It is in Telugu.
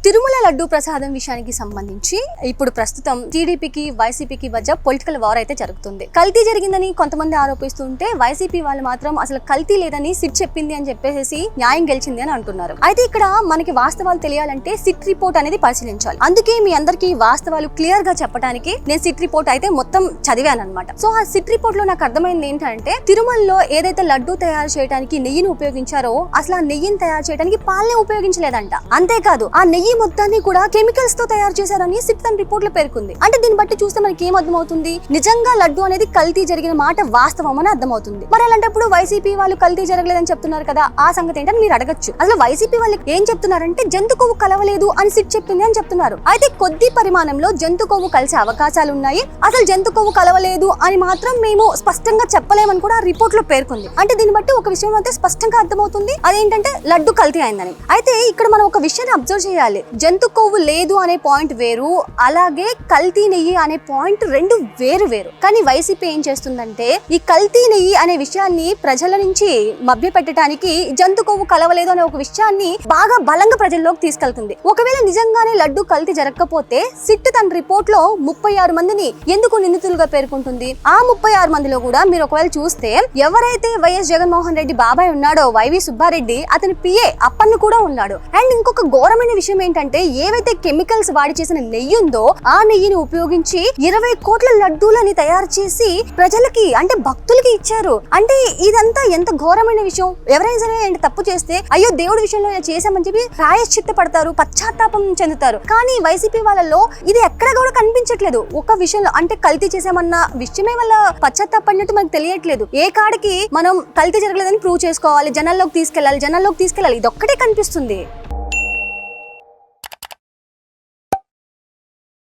తిరుమల లడ్డు ప్రసాదం విషయానికి సంబంధించి ఇప్పుడు ప్రస్తుతం టీడీపీకి వైసీపీకి మధ్య పొలిటికల్ వార్ అయితే జరుగుతుంది. కల్తీ జరిగిందని కొంతమంది ఆరోపిస్తుంటే వైసీపీ వాళ్ళు మాత్రం అసలు కల్తీ లేదని సిట్ చెప్పింది అని చెప్పేసి న్యాయం గెలిచింది అని అంటున్నారు. అయితే ఇక్కడ మనకి వాస్తవాలు తెలియాలంటే సిట్ రిపోర్ట్ అనేది పరిశీలించాలి. అందుకే మీ అందరికి వాస్తవాలు క్లియర్ గా చెప్పడానికి నేను సిట్ రిపోర్ట్ అయితే మొత్తం చదివాను అనమాట. సో ఆ సిట్ రిపోర్ట్ లో నాకు అర్థమైంది ఏంటంటే తిరుమలలో ఏదైతే లడ్డు తయారు చేయడానికి నెయ్యిని ఉపయోగించారో అసలు ఆ నెయ్యిని తయారు చేయడానికి పాలనే ఉపయోగించలేదంట. అంతేకాదు ఆ నెయ్యి మొత్తాన్ని కూడా కెమికల్స్ తో తయారు చేశారని సిట్ తన రిపోర్ట్ లో పేర్కొంది. అంటే దీన్ని బట్టి చూస్తే మనకి ఏం అర్థమవుతుంది, నిజంగా లడ్డు అనేది కల్తీ జరిగిన మాట వాస్తవం అని అర్థమవుతుంది. మరి అలాంటప్పుడు వైసీపీ వాళ్ళు కల్తీ జరగలేదని చెప్తున్నారు కదా, ఆ సంగతి ఏంటని మీరు అడగచ్చు. అసలు వైసీపీ వాళ్ళు ఏం చెప్తున్నారంటే జంతు కొవ్వు కలవలేదు అని సిట్ చెప్పింది అని చెప్తున్నారు. అయితే కొద్ది పరిమాణంలో జంతు కొవ్వు కలిసే అవకాశాలు ఉన్నాయి, అసలు జంతు కొవ్వు కలవలేదు అని మాత్రం మేము స్పష్టంగా చెప్పలేమని కూడా రిపోర్ట్ లో పేర్కొంది. అంటే దీన్ని బట్టి ఒక విషయం అయితే స్పష్టంగా అర్థమవుతుంది, అదేంటంటే లడ్డు కల్తీ అయిందని. అయితే ఇక్కడ మనం ఒక విషయాన్ని అబ్జర్వ్ చేయాలి. జంతు కొవ్వు లేదు అనే పాయింట్ వేరు, అలాగే కల్తీ నెయ్యి అనే పాయింట్ రెండు వేరు వేరు. కానీ వైసీపీ ఏం చేస్తుందంటే ఈ కల్తీ నెయ్యి అనే విషయాన్ని ప్రజల నుంచి మభ్య పెట్టడానికి జంతు కొవ్వు కలవలేదు అనే ఒక విషయాన్ని బాగా బలంగా ప్రజల్లోకి తీసుకెళ్తుంది. ఒకవేళ నిజంగానే లడ్డు కల్తీ జరగకపోతే సిట్ తన రిపోర్ట్ లో 36 మందిని ఎందుకు నిందితులుగా పేర్కొంటుంది. ఆ 36 మందిలో కూడా మీరు ఒకవేళ చూస్తే ఎవరైతే వైఎస్ జగన్మోహన్ రెడ్డి బాబాయ్ ఉన్నాడో వైవి సుబ్బారెడ్డి, అతని పిఏ అప్పన్ను కూడా ఉన్నాడు. అండ్ ఇంకొక ఘోరమైన విషయం ఏంటంటే ఏవైతే కెమికల్స్ వాడి చేసిన నెయ్యి ఉందో ఆ నెయ్యిని ఉపయోగించి 20 కోట్ల లడ్డూలని తయారు చేసి ప్రజలకి అంటే భక్తులకి ఇచ్చారు. అంటే ఇదంతా ఎంత ఘోరమైన విషయం. ఎవరైనా సరే తప్పు చేస్తే అయ్యో దేవుడి విషయంలో చేశామని చెప్పి ప్రాయశ్చిత్త పడతారు, పశ్చాత్తాపం చెందుతారు. కానీ వైసీపీ వాళ్ళలో ఇది ఎక్కడ కూడా కనిపించట్లేదు. ఒక విషయంలో అంటే కల్తీ చేశామన్న విషయమే వాళ్ళ పశ్చాత్తాపడినట్టు మనకు తెలియట్లేదు. ఏ కాడికి మనం కల్తీ జరగలేదని ప్రూవ్ చేసుకోవాలి, జనాల్లోకి తీసుకెళ్ళాలి, ఇది ఒక్కటే కనిపిస్తుంది.